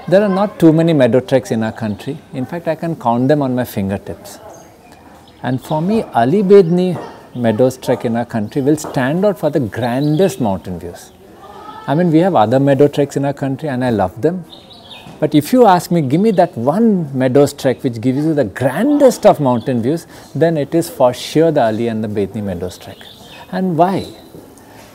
There are not too many meadow treks in our country. In fact, I can count them on my fingertips. And for me, Ali Bedni Meadows trek in our country will stand out for the grandest mountain views. I mean, we have other meadow treks in our country and I love them. But if you ask me, give me that one meadows trek which gives you the grandest of mountain views, then it is for sure the Ali and the Bedni Meadows trek. And why?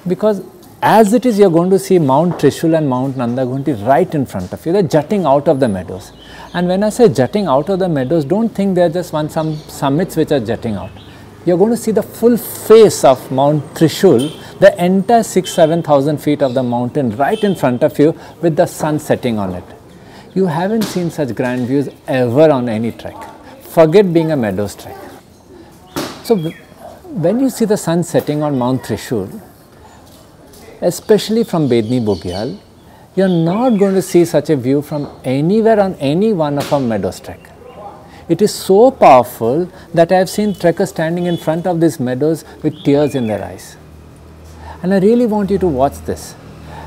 Because as it is, you are going to see Mount Trishul and Mount Nandagunti right in front of you. They are jutting out of the meadows. And when I say jutting out of the meadows, don't think they are just some summits which are jutting out. You are going to see the full face of Mount Trishul, the entire 6,000–7,000 feet of the mountain right in front of you with the sun setting on it. You haven't seen such grand views ever on any trek. Forget being a meadows trek. So when you see the sun setting on Mount Trishul, especially from Bedni Bugyal, you are not going to see such a view from anywhere on any one of our meadows trek. It is so powerful that I have seen trekkers standing in front of these meadows with tears in their eyes. And I really want you to watch this.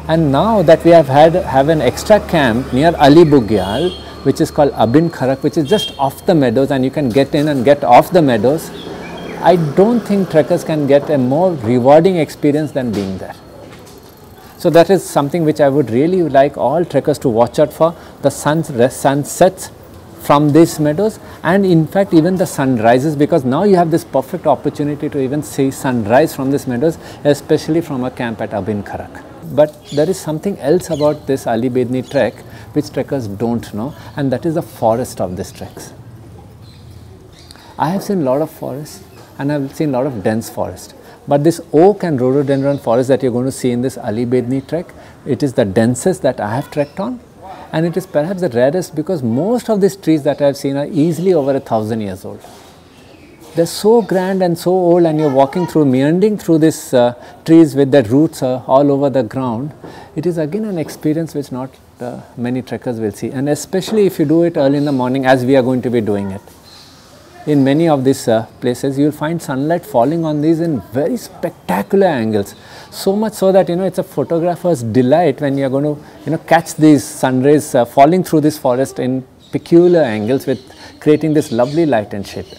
And now that we have an extra camp near Ali Bugyal, which is called Abin Kharak, which is just off the meadows and you can get in and get off the meadows, I don't think trekkers can get a more rewarding experience than being there. So that is something which I would really like all trekkers to watch out for, the sunsets from these meadows, and in fact even the sunrises, because now you have this perfect opportunity to even see sunrise from these meadows, especially from a camp at Abin Kharak. But there is something else about this Ali Bedni trek which trekkers don't know, and that is the forest of these treks. I have seen a lot of forests and I have seen a lot of dense forest. But this oak and rhododendron forest that you are going to see in this Ali Bedni trek, it is the densest that I have trekked on, and it is perhaps the rarest because most of these trees that I have seen are easily over 1,000 years old. They are so grand and so old, and you are walking through, meandering through these trees with their roots all over the ground. It is again an experience which not many trekkers will see, and especially if you do it early in the morning as we are going to be doing it. In many of these places, you will find sunlight falling on these in very spectacular angles. So much so that it's a photographer's delight when you are going to catch these sun rays falling through this forest in peculiar angles with creating this lovely light and shade.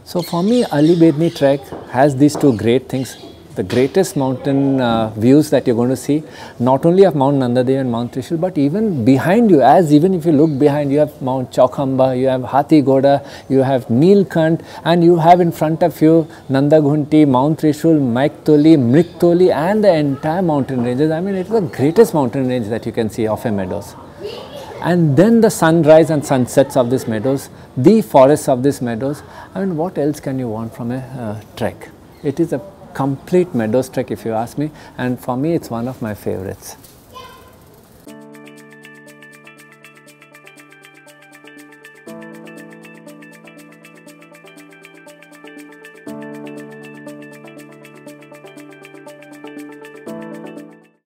So for me, Ali Bedni trek has these two great things. The greatest mountain views that you are going to see, not only of Mount Nandadev and Mount Trishul, but even behind you, even if you look behind, you have Mount Chaukhamba, you have Hathi Goda, you have Nilkant, and you have in front of you Nandagunti, Mount Trishul, Maiktoli, Mriktoli, and the entire mountain ranges. I mean, it is the greatest mountain range that you can see of a meadows. And then the sunrise and sunsets of these meadows, the forests of these meadows. I mean, what else can you want from a trek? It is a complete meadows trek if you ask me, and for me it's one of my favorites.